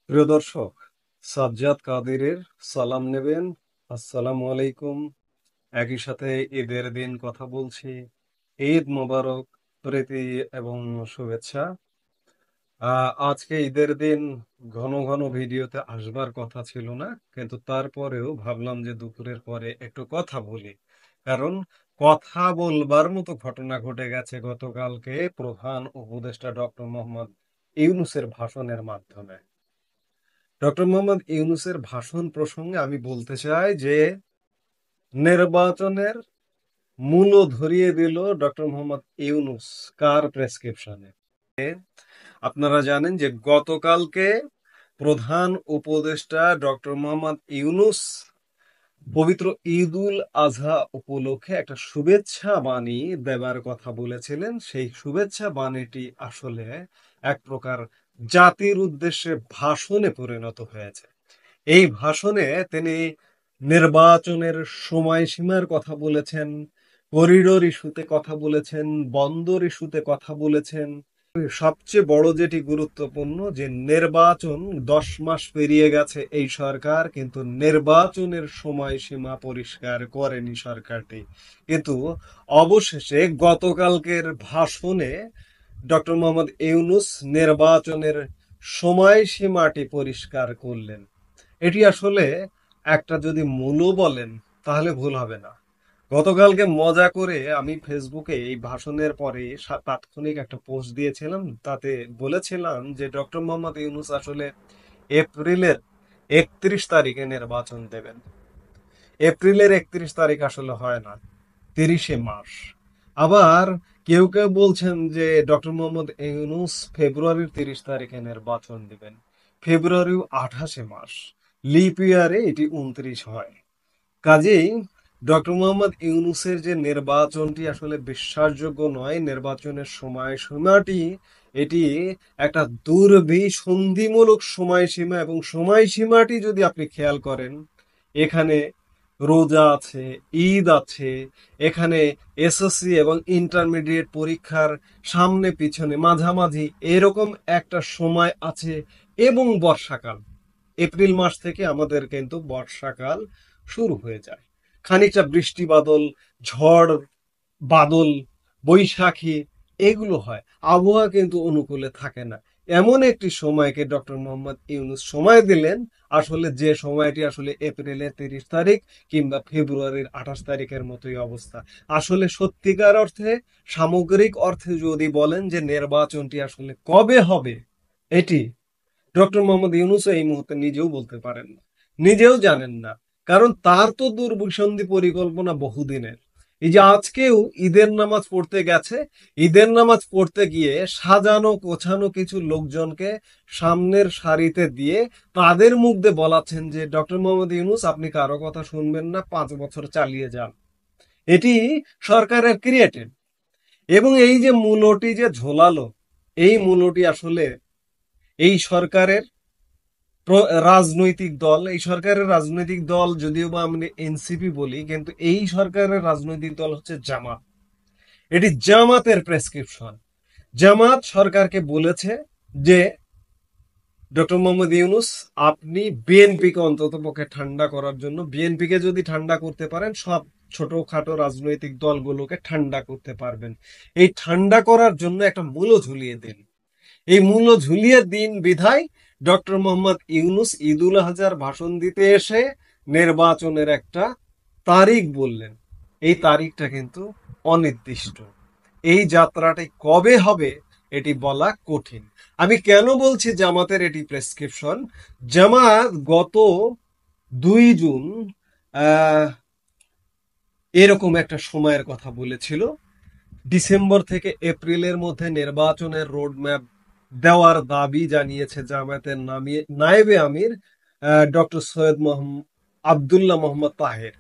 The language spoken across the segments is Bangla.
প্রিয় দর্শক, সাজ্জাদ কাদিরের সালাম নেবেন। আসসালামু আলাইকুম। একই সাথে ঈদের দিন কথা বলছি। ঈদ মোবারক, প্রীতি এবং শুভেচ্ছা। আজকে ঈদের দিন ঘন ঘন ভিডিওতে আসবার কথা ছিল না, কিন্তু তারপরেও ভাবলাম যে দুপুরের পরে একটু কথা বলি। কারণ কথা বলবার মতো ঘটনা ঘটে গেছে গতকালকে প্রধান উপদেষ্টা ডক্টর মোহাম্মদ ইউনূসের ভাষণের মাধ্যমে। ডক্টর মোহাম্মদ ইউনূসের ভাষণ প্রসঙ্গে আমি বলতে চাই যে নির্বাচনের মূল ধরিয়ে দিল ডক্টর মোহাম্মদ ইউনূস কার প্রেসক্রিপশনে। আপনারা জানেন যে গতকালকে প্রধান উপদেষ্টা ডক্টর মোহাম্মদ ইউনূস পবিত্র ঈদ উল আজহা উপলক্ষে একটা শুভেচ্ছা বাণী দেবার কথা বলেছিলেন। সেই শুভেচ্ছা বাণীটি আসলে এক প্রকার জাতির উদ্দেশ্যে ভাষণে পরিণত হয়েছে। এই ভাষণে তিনি নির্বাচনের সময়সীমার কথা বলেছেন, করিডোর ইস্যুতে কথা বলেছেন, বন্দর ইস্যুতে কথা বলেছেন। সবচেয়ে বড় যেটি গুরুত্বপূর্ণ যে নির্বাচন 10 মাস পেরিয়ে গেছে এই সরকার, কিন্তু নির্বাচনের সময়সীমা পরিষ্কার করেনি সরকারটি। কিন্তু অবশেষে গতকালকের ভাষণে ডক্টর মোহাম্মদ ইউনূস নির্বাচনের সময়সীমাটি পরিষ্কার করলেন। এটি আসলে একটা যদি মূল্য বলেন তাহলে ভুল হবে না। গতকালকে মজা করে আমি ফেসবুকে এই ভাষণের পরে তাৎক্ষণিক একটা পোস্ট দিয়েছিলাম। তাতে বলেছিলাম যে ডক্টর মোহাম্মদ ইউনূস আসলে এপ্রিলের 31 তারিখে নির্বাচন দেবেন। এপ্রিলের 31 তারিখ আসলে হয় না, 30শে মার্চ। আবার কেউ কেউ বলছেন যে ডক্টর মোহাম্মদ ইউনূস ফেব্রুয়ারির 30 তারিখে নির্বাচন দিবেন। ফেব্রুয়ারি 28 মাস, লিপ ইয়ারে এটি 29 হয়। কাজেই ডক্টর মোহাম্মদ ইউনূসের যে নির্বাচনটি আসলে বিশ্বাসযোগ্য নয়, নির্বাচনের সময়সীমাটি এটি একটা দুর্বিসন্ধিমূলক সময়সীমা, এবং সময়সীমাটি যদি আপনি খেয়াল করেন, এখানে রোজা আছে, ঈদ আছে, এখানে এসএসসি এবং ইন্টারমিডিয়েট পরীক্ষার সামনে পিছনে মাঝামাঝি এরকম একটা সময় আছে, এবং বর্ষাকাল। এপ্রিল মাস থেকে আমাদের কিন্তু বর্ষাকাল শুরু হয়ে যায়। খানিকটা বৃষ্টি বাদল, ঝড় বাদল, বৈশাখী এগুলো হয়। আবহাওয়া কিন্তু অনুকূলে থাকে না। এমন একটি সময়কে ডক্টর মোহাম্মদ ইউনূস সময় দিলেন, আসলে যে সময়টি আসলে এপ্রিলের 30 তারিখ কিংবা ফেব্রুয়ারির 28 তারিখের মতোই অবস্থা। আসলে সত্যিকার অর্থে, সামগ্রিক অর্থে যদি বলেন যে নির্বাচনটি আসলে কবে হবে, এটি ডক্টর মোহাম্মদ ইউনূস এই মুহূর্তে নিজেও বলতে পারেন না, নিজেও জানেন না। কারণ তার তো দূরভিসন্ধি পরিকল্পনা বহুদিনের। এই যে আজকেও ঈদের নামাজ পড়তে গেছে, ঈদের নামাজ পড়তে গিয়ে সাজানো গোছানো কিছু লোকজনকে সামনের সারিতে দিয়ে তাদের মুখ দিয়ে বলাচ্ছেন যে ডক্টর মোহাম্মদ ইউনূস আপনি কারো কথা শুনবেন না, 5 বছর চালিয়ে যান। এটি সরকারের ক্রিয়েটেড। এবং এই যে মূলটি যে ঝোলালো, এই মূলটি আসলে এই সরকারের রাজনৈতিক দল, এই সরকারের রাজনৈতিক দল যদিও বা আমরা এনসিপি বলি, কিন্তু এই সরকারের রাজনৈতিক দল হচ্ছে জামাত। এটি জামাতের প্রেসক্রিপশন। জামাত সরকারকে বলেছে যে ডক্টর মোহাম্মদ ইউনূস আপনি বিএনপিকে অন্তত পক্ষে ঠান্ডা করার জন্য, বিএনপিকে যদি ঠান্ডা করতে পারেন সব ছোটখাটো রাজনৈতিক দলগুলোকে ঠান্ডা করতে পারবেন। এই ঠান্ডা করার জন্য একটা মূল্য ঝুলিয়ে দিন। এই মূল্য ঝুলিয়ে দিন বিধায় ডক্টর মোহাম্মদ ইউনূস ঈদ উল আজহার ভাষণ দিতে এসে নির্বাচনের একটা তারিখ বললেন। এই তারিখটা কিন্তু অনির্দিষ্ট। এই যাত্রাটি কবে হবে এটি বলা কঠিন। আমি কেন বলছি জামাতের এটি প্রেসক্রিপশন? জামাত গত 2 জুন আহ এরকম একটা সময়ের কথা বলেছিল, ডিসেম্বর থেকে এপ্রিলের মধ্যে নির্বাচনের রোডম্যাপ দেওয়ার দাবি জানিয়েছে জামায়াতের নায়েবে আমির ডক্টর সৈয়দ আবদুল্লাহ মোহাম্মদ তাহের।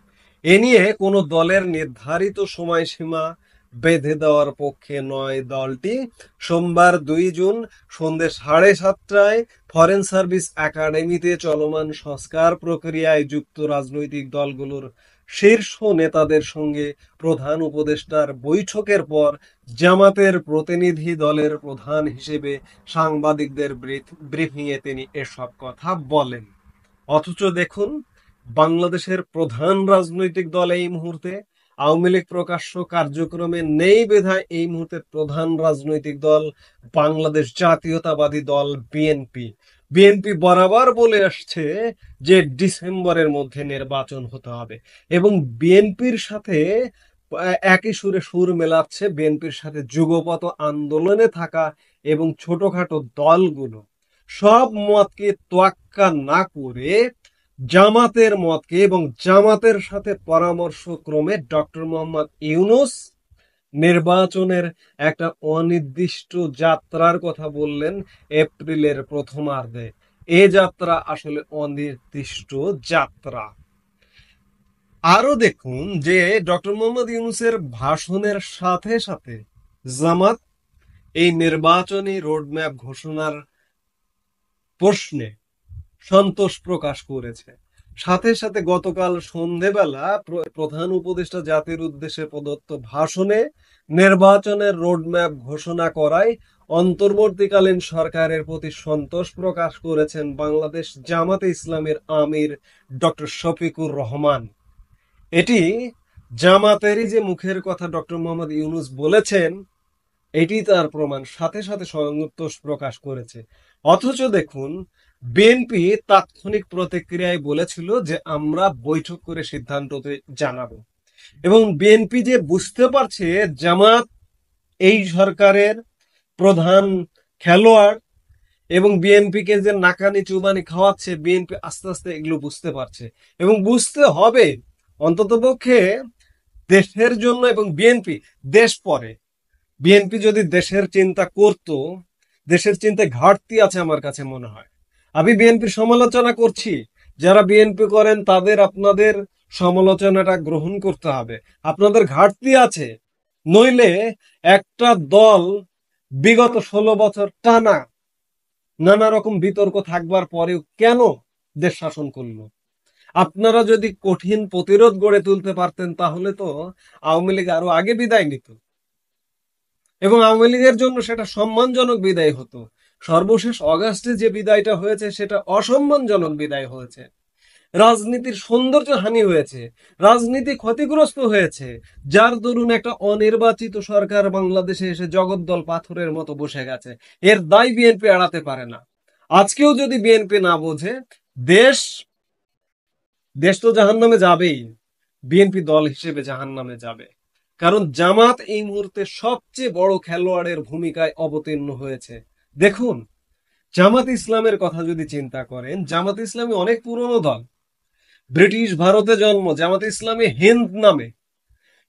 এ নিয়ে কোনো দলের নির্ধারিত সময়সীমা বেঁধে দেওয়ার পক্ষে নয় দলটি। সোমবার 2 জুন সন্ধ্যে 7:30টায় ফরেন সার্ভিস একাডেমিতে চলমান সংস্কার প্রক্রিয়ায় যুক্ত রাজনৈতিক দলগুলোর শীর্ষ নেতাদের সঙ্গে প্রধান উপদেষ্টার বৈঠকের পর জামাতের প্রতিনিধি দলের প্রধান হিসেবে সাংবাদিকদের ব্রিফিংয়ে তিনি এসব কথা বলেন। অথচ দেখুন, বাংলাদেশের প্রধান রাজনৈতিক দল এই মুহূর্তে আওয়ামী লীগ প্রকাশ্য কার্যক্রমে নেই বিধায় এই মুহূর্তে প্রধান রাজনৈতিক দল বাংলাদেশ জাতীয়তাবাদী দল বিএনপি। বিএনপি বরাবর বলে আসছে যে ডিসেম্বরের মধ্যে নির্বাচন হতে হবে, এবং বিএনপির সাথে একই সুরে সুর মেলাচ্ছে বিএনপির সাথে যুগপৎ আন্দোলনে থাকা এবং ছোটখাটো দলগুলো। সব মতকে তোয়াক্কা না করে জামাতের মতকে এবং জামাতের সাথে পরামর্শক্রমে ডক্টর মোহাম্মদ ইউনূস নির্বাচনের একটা অনির্দিষ্ট যাত্রার কথা বললেন এপ্রিলের প্রথমার্ধে। এ যাত্রা আসলে অনির্দিষ্ট যাত্রা। আরো দেখুন যে ডক্টর মোহাম্মদ ইউনূসের ভাষণের সাথে সাথে জামাত এই নির্বাচনী রোডম্যাপ ঘোষণার প্রশ্নে সন্তোষ প্রকাশ করেছে। সাথে সাথে গতকাল সন্ধেবেলা প্রধান উপদেষ্টা জাতির উদ্দেশ্যে প্রদত্ত ভাষণে নির্বাচনের রোডম্যাপ ঘোষণা করায় অন্তর্বর্তীকালীন সরকারের প্রতি সন্তোষ প্রকাশ করেছেন বাংলাদেশ জামাতে ইসলামের আমির ডক্টর শফিকুর রহমান। এটি জামাতেরই যে মুখের কথা ডক্টর মোহাম্মদ ইউনূস বলেছেন, এটি তার প্রমাণ। সাথে সাথে সন্তোষ প্রকাশ করেছে। অথচ দেখুন, বিএনপি তাৎক্ষণিক প্রতিক্রিয়ায় বলেছিল যে আমরা বৈঠক করে সিদ্ধান্ত জানাবো, এবং বিএনপি যে বুঝতে পারছে জামাত এই সরকারের প্রধান খেলোয়াড় এবং বিএনপিকে যে নাকানি চুবানি খাওয়াচ্ছে, বিএনপি আস্তে আস্তে এগুলো বুঝতে পারছে এবং বুঝতে হবে অন্ততপক্ষে দেশের জন্য। এবং বিএনপি দেশ পরে, বিএনপি যদি দেশের চিন্তা করত, দেশের চিন্তায় ঘাটতি আছে আমার কাছে মনে হয়। আমি বিএনপির সমালোচনা করছি, যারা বিএনপি করেন তাদের আপনাদের সমালোচনাটা গ্রহণ করতে হবে। আপনাদের ঘাটতি আছে, নইলে একটা দল বিগত 16 বছর টানা নানা রকম বিতর্ক থাকবার পরেও কেন দেশ শাসন করলো? আপনারা যদি কঠিন প্রতিরোধ গড়ে তুলতে পারতেন তাহলে তো আওয়ামী লীগ আরো আগে বিদায় নিত, এবং আওয়ামী লীগের জন্য সেটা সম্মানজনক বিদায় হতো। সর্বশেষ অগাস্টে যে বিদায়টা হয়েছে সেটা অসম্মানজনক বিদায় হয়েছে। রাজনীতির সৌন্দর্য হানি হয়েছে, রাজনীতি ক্ষতিগ্রস্ত হয়েছে, যার দরুন একটা অনির্বাচিত সরকার বাংলাদেশে এসে জগদ্দল পাথরের মতো বসে গেছে। এর দায় বিএনপি এড়াতে পারে না। আজকেও যদি বিএনপি না বোঝে, দেশ দেশ তো জাহান্নামে যাবেই, বিএনপি দল হিসেবে জাহান্নামে যাবে। কারণ জামাত এই মুহূর্তে সবচেয়ে বড় খেলোয়াড়ের ভূমিকায় অবতীর্ণ হয়েছে। দেখুন, জামাত ইসলামের কথা যদি চিন্তা করেন, জামাত ইসলামী অনেক পুরনো দল। ব্রিটিশ ভারতে জন্ম জামাত ইসলামী হিন্দ নামে।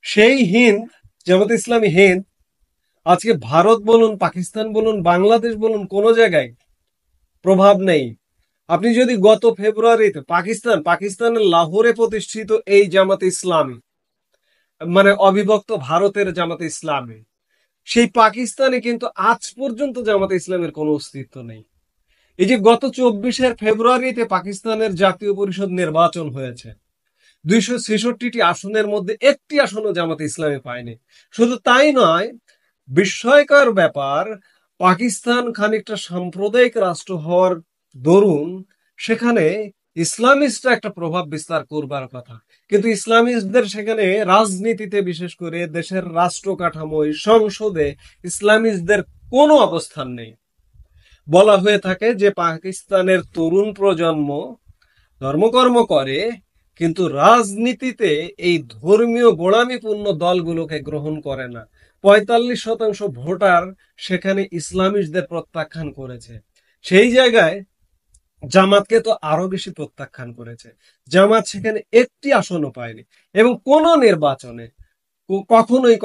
সেই হিন্দ, জামাত ইসলামী হিন্দ আজকে ভারত বলুন, পাকিস্তান বলুন, বাংলাদেশ বলুন, কোনো জায়গায় প্রভাব নেই। আপনি যদি গত ফেব্রুয়ারিতে পাকিস্তানের লাহোরে প্রতিষ্ঠিত এই জামাত ইসলামী, মানে অবিভক্ত ভারতের জামাত ইসলামী, সেই পাকিস্তানে কিন্তু আজ পর্যন্ত জামাত ইসলামের কোনো অস্তিত্ব নেই। এই যে গত 24 ফেব্রুয়ারিতে পাকিস্তানের জাতীয় পরিষদ নির্বাচন হয়েছে, 266টি আসনের মধ্যে একটি আসনও জামাত ইসলামী পায়নি। শুধু তাই নয়, বিস্ময়কর ব্যাপার, পাকিস্তান খানিকটা সাম্প্রদায়িক রাষ্ট্র হওয়ার দরুন সেখানে ইসলামিস্টরা একটা প্রভাব বিস্তার করবার কথা, কিন্তু ইসলামিস্টদের সেখানে রাজনীতিতে, বিশেষ করে দেশের রাষ্ট্র কাঠামোয়, সংসদে ইসলামিস্টদের কোনো অবস্থান নেই। বলা হয়ে থাকে যে পাকিস্তানের তরুণ প্রজন্ম ধর্মকর্ম করে, কিন্তু রাজনীতিতে এই ধর্মীয় গোড়ামিপূর্ণ দলগুলোকে গ্রহণ করে না। 45% ভোটার সেখানে ইসলামিস্টদের প্রত্যাখ্যান করেছে। সেই জায়গায় জামাতকে তো আরো বেশি প্রত্যাখ্যান করেছে। জামাত সেখানে একটি আসনও পায়নি, এবং কোন নির্বাচনে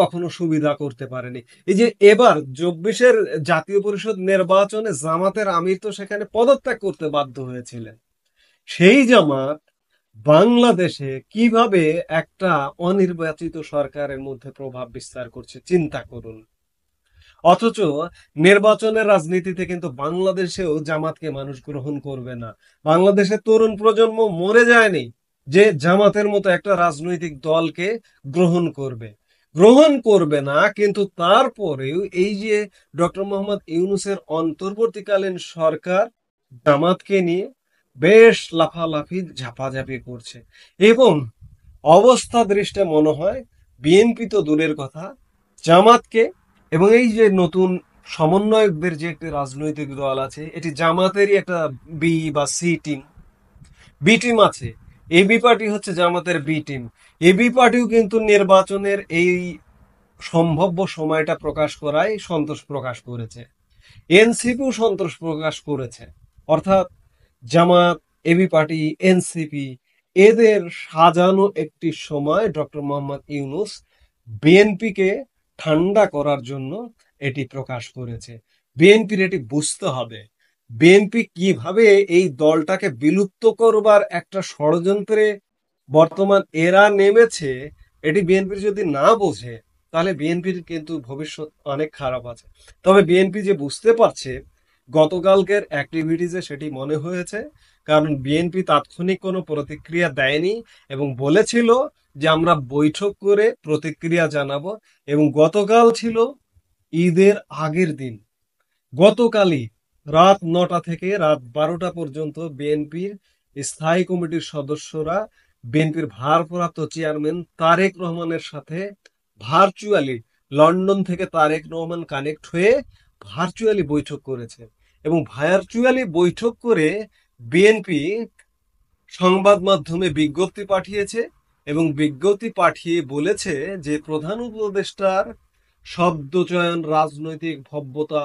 কখনো সুবিধা করতে পারেনি। এই যে এবার 24-এর জাতীয় পরিষদ নির্বাচনে জামাতের আমির তো সেখানে পদত্যাগ করতে বাধ্য হয়েছিলেন। সেই জামাত বাংলাদেশে কিভাবে একটা অনির্বাচিত সরকারের মধ্যে প্রভাব বিস্তার করছে চিন্তা করুন। অথচ নির্বাচনের রাজনীতিতে কিন্তু বাংলাদেশেও জামাতকে মানুষ গ্রহণ করবে না। বাংলাদেশের তরুণ প্রজন্ম মরে যায়নি, যে জামাতের মতো একটা রাজনৈতিক দলকে গ্রহণ করবে, গ্রহণ করবে না, কিন্তু তারপরেও এই যে ডক্টর মোহাম্মদ ইউনূসের অন্তর্বর্তীকালীন সরকার জামাতকে নিয়ে বেশ লাফালাফি ঝাপাঝাপি করছে। এবং অবস্থা দৃষ্টে মনে হয় বিএনপি তো দূরের কথা, জামাতকে এবং এই যে নতুন সমন্বয়কদের যে একটি রাজনৈতিক দল আছে, এটি জামাতেরই একটা বি বা সি টিম, বি টিম আছে। এবি পার্টি হচ্ছে জামাতের বি টিম। এবি পার্টিও কিন্তু নির্বাচনের এই সম্ভাব্য সময়টা প্রকাশ করায় সন্তোষ প্রকাশ করেছে, এনসিপিও সন্তোষ প্রকাশ করেছে। অর্থাৎ জামাত, এবি পার্টি, এনসিপি এদের সাজানো একটি সময় ডক্টর মোহাম্মদ ইউনূস বিএনপিকে ঠান্ডা করার জন্য এটি প্রকাশ করেছে। বিএনপির এটি বুঝতে হবে, বিএনপি কিভাবে এই দলটাকে বিলুপ্ত করবার একটা ষড়যন্ত্রে বর্তমান এরা নেমেছে। এটি বিএনপির যদি না বোঝে, তাহলে বিএনপির কিন্তু ভবিষ্যৎ অনেক খারাপ আছে। তবে বিএনপি যে বুঝতে পারছে, গতকালকের অ্যাক্টিভিটিসে সেটি মনে হয়েছে। কারণ বিএনপি তাৎক্ষণিক কোনো প্রতিক্রিয়া দেয়নি এবং বলেছিল যে আমরা বৈঠক করে প্রতিক্রিয়া জানাবো। এবং গতকাল ছিল ঈদের আগের দিন, গতকালই রাত ৯টা থেকে রাত ১২টা পর্যন্ত বিএনপির স্থায়ী কমিটির সদস্যরা বিএনপির ভারপ্রাপ্ত চেয়ারম্যান তারেক রহমানের সাথে ভার্চুয়ালি, লন্ডন থেকে তারেক রহমান কানেক্ট হয়ে ভার্চুয়ালি বৈঠক করেছে। এবং ভার্চুয়ালি বৈঠক করে বিএনপি সংবাদ মাধ্যমে বিজ্ঞপ্তি পাঠিয়েছে এবং বিজ্ঞপ্তি পাঠিয়ে বলেছে যে প্রধান উপদেষ্টার শব্দচয়ন রাজনৈতিক ভব্যতা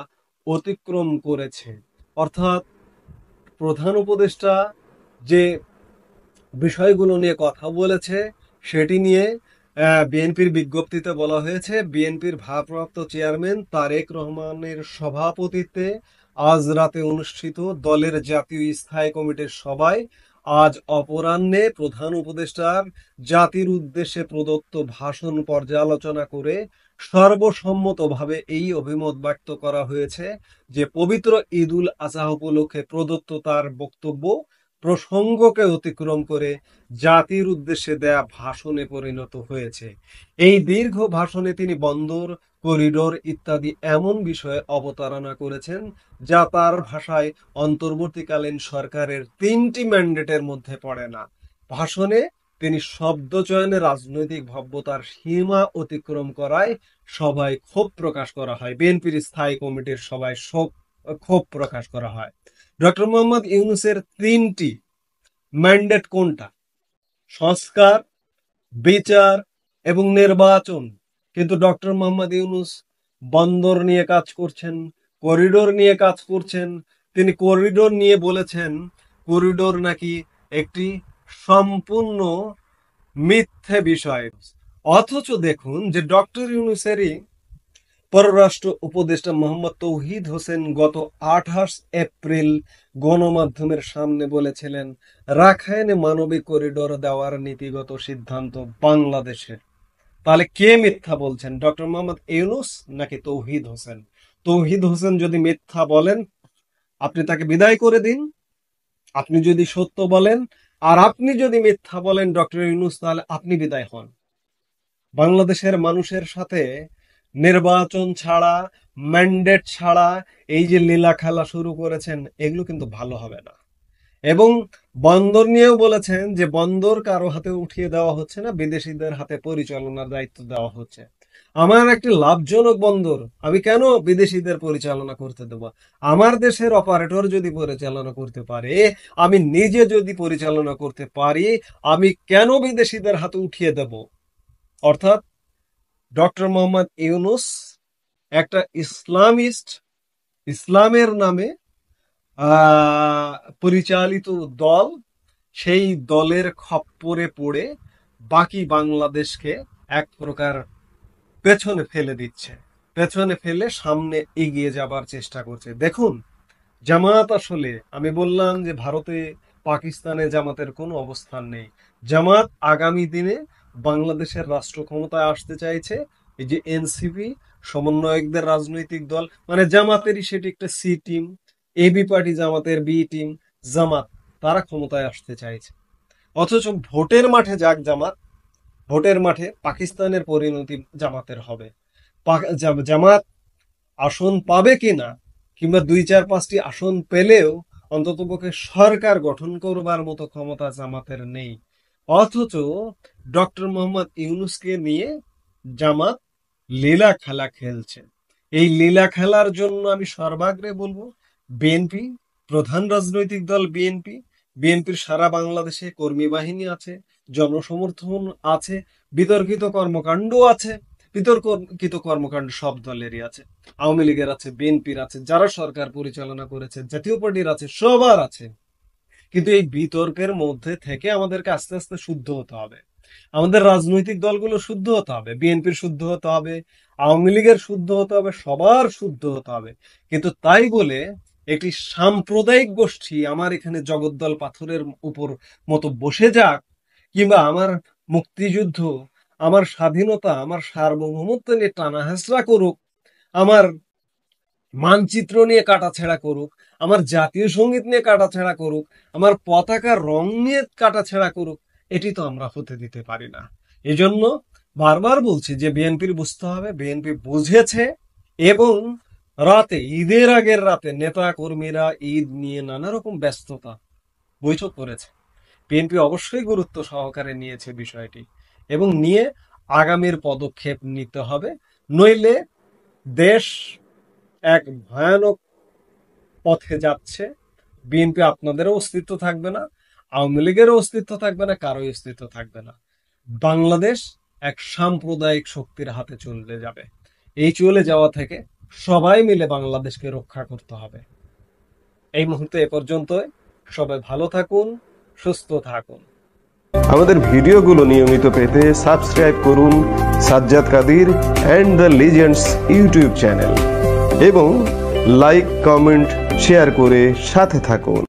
অতিক্রম করেছে। অর্থাৎ প্রধান উপদেষ্টা যে বিষয়গুলো নিয়ে কথা বলেছে সেটি নিয়ে বিএনপির বিজ্ঞপ্তিতে বলা হয়েছে, বিএনপির ভারপ্রাপ্ত চেয়ারম্যান তারেক রহমানের সভাপতিত্বে আজ রাতে অনুষ্ঠিত দলের জাতীয় স্থায়ী কমিটির সভায় আজ অপরাহ্নে প্রধান উপদেষ্টার জাতির উদ্দেশ্যে প্রদত্ত ভাষণ পর্যালোচনা করে সর্বসম্মতভাবে এই অভিমত ব্যক্ত করা হয়েছে যে পবিত্র ঈদুল আজহা উপলক্ষে প্রদত্ত তার বক্তব্য প্রসঙ্গকে অতিক্রম করে জাতির উদ্দেশ্যে দেয়া ভাষণে পরিণত হয়েছে। এই দীর্ঘ ভাষণে তিনি বন্দর, করিডোর ইত্যাদি এমন বিষয়ে অবতারণা করেছেন যা তার ভাষায় অন্তর্বর্তীকালীন সরকারের ৩টি ম্যান্ডেটের মধ্যে পড়ে না। ভাষণে তিনি শব্দচয়নে রাজনৈতিক ভব্যতার সীমা অতিক্রম করায় সভায় ক্ষোভ প্রকাশ করা হয়, বিএনপির স্থায়ী কমিটির সভায় ক্ষোভ প্রকাশ করা হয়। ডক্টর মোহাম্মদ ইউনূসের ৩টি ম্যান্ডেট কোনটা? সংস্কার, বিচার এবং নির্বাচন। কিন্তু ডক্টর মোহাম্মদ ইউনূস বন্দর নিয়ে কাজ করছেন, করিডোর নিয়ে কাজ করছেন। তিনি করিডোর নিয়ে বলেছেন করিডোর নাকি একটি সম্পূর্ণ মিথ্যে বিষয়। অথচ দেখুন যে ডক্টর ইউনূসেরই পররাষ্ট্র উপদেষ্টা মোহাম্মদ তৌহিদ হোসেন গত ২৮ এপ্রিল গণমাধ্যমের সামনে বলেছিলেন রাখাইনে মানবিক করিডোর দেওয়ার নীতিগত সিদ্ধান্ত বাংলাদেশের। তাহলে কে মিথ্যা বলছেন, ডক্টর মোহাম্মদ ইউনূস নাকি তৌহিদ হোসেন? তৌহিদ হোসেন যদি মিথ্যা বলেন, আপনি তাকে বিদায় করে দিন। আপনি যদি সত্য বলেন আর আপনি যদি মিথ্যা বলেন ডক্টর ইউনূস, তাহলে আপনি বিদায় হন। বাংলাদেশের মানুষের সাথে নির্বাচন ছাড়া, ম্যান্ডেট ছাড়া এই যে লীলা খেলা শুরু করেছেন, এগুলো কিন্তু ভালো হবে না। এবং বন্দর নিয়েও বলেছেন যে বন্দর কারো হাতে উঠিয়ে দেওয়া হচ্ছে না, বিদেশিদের হাতে পরিচালনার দায়িত্ব দেওয়া হচ্ছে। আমার একটি লাভজনক বন্দর আমি কেন বিদেশিদের পরিচালনা করতে দেব? আমার দেশের অপারেটর যদি পরিচালনা করতে পারে, আমি নিজে যদি পরিচালনা করতে পারি, আমি কেন বিদেশিদের হাতে উঠিয়ে দেব? অর্থাৎ ডক্টর মোহাম্মদ ইউনূস একটা ইসলামিস্ট, ইসলামের নামে পরিচালিত দল, সেই দলের খপ্পরে পড়ে বাকি বাংলাদেশকে এক প্রকার পেছনে ফেলে দিচ্ছে, পেছনে ফেলে সামনে এগিয়ে যাবার চেষ্টা করছে। দেখুন, জামাত আসলে, আমি বললাম যে ভারতে, পাকিস্তানে জামাতের কোনো অবস্থান নেই। জামাত আগামী দিনে বাংলাদেশের রাষ্ট্র ক্ষমতায় আসতে চাইছে। এই যে এনসিপি, সমন্বয়কদের রাজনৈতিক দল, মানে জামাতেরই সেটি একটা সি টিম, এবি পার্টি জামাতের বি টিম, জামাত, তারা ক্ষমতায় আসতে চাইছে। অথচ ভোটের মাঠে যাক জামাত, ভোটের মাঠে পাকিস্তানের পরিণতি জামাতের হবে। জামাত আসন পাবে কিনা, কিংবা 2-4-5টি আসন পেলেও অন্ততপক্ষে সরকার গঠন করবার মতো ক্ষমতা জামাতের নেই। অথচ ডক্টর মোহাম্মদ ইউনূসকে নিয়ে জামাত লীলা খেলা খেলছে। এই লীলা খেলার জন্য আমি সর্বাগ্রে বলবো বিএনপি, প্রধান রাজনৈতিক দল বিএনপি, বিএনপির সারা বাংলাদেশে কর্মী বাহিনী আছে, জনসমর্থন আছে, বিতর্কিত কর্মকাণ্ড আছে। বিতর্কিত কর্মকাণ্ড সব দলেরই আছে, আওয়ামী লীগের আছে, বিএনপির আছে, যারা সরকার পরিচালনা করেছে, জাতীয় পার্টির আছে, সবার আছে। কিন্তু এই বিতর্কের মধ্যে থেকে আমাদেরকে আস্তে আস্তে শুদ্ধ হতে হবে। আমাদের রাজনৈতিক দলগুলো শুদ্ধ হতে হবে, বিএনপির শুদ্ধ হতে হবে, আওয়ামী লীগের শুদ্ধ হতে হবে, সবার শুদ্ধ হতে হবে। কিন্তু তাই বলে একটি সাম্প্রদায়িক গোষ্ঠী আমার এখানে জগদ্দল পাথরের উপর মতো বসে যাক, কিংবা আমার মুক্তিযুদ্ধ, আমার স্বাধীনতা, আমার সার্বভৌমত্ব নিয়ে টানা হেঁচড়া করুক, আমার মানচিত্র নিয়ে কাটাছেঁড়া করুক, আমার জাতীয় সঙ্গীত নিয়ে কাটাছেঁড়া করুক, আমার পতাকার রং নিয়ে কাটাছেঁড়া করুক, এটি তো আমরা হতে দিতে পারি না। এজন্য বারবার বলছি যে বিএনপির বুঝতে হবে, বিএনপি বুঝেছে, এবং রাতে, ঈদের আগের রাতে নেতা কর্মীরা ঈদ নিয়ে নানা রকম ব্যস্ততা, বৈঠক করেছে। বিএনপি অবশ্যই গুরুত্ব সহকারে নিয়েছে বিষয়টি, এবং নিয়ে আগামীর পদক্ষেপ নিতে হবে, নইলে দেশ এক ভয়ানক পথে যাচ্ছে। বিএনপি আপনাদেরও অস্তিত্ব থাকবে না, আওয়ামী লীগেরও অস্তিত্ব থাকবে না, কারোই অস্তিত্ব থাকবে না। বাংলাদেশ এক সাম্প্রদায়িক শক্তির হাতে চলে যাবে। এই চলে যাওয়া থেকে সবাই মিলে বাংলাদেশকে রক্ষা করতে হবে। এই মুহূর্তে এ পর্যন্তই। সবাই ভালো থাকুন, সুস্থ থাকুন। আমাদের ভিডিওগুলো নিয়মিত পেতে সাবস্ক্রাইব করুন Sajjad Kadir and the legends YouTube channel, এবং লাইক, কমেন্ট, শেয়ার করে সাথে থাকুন।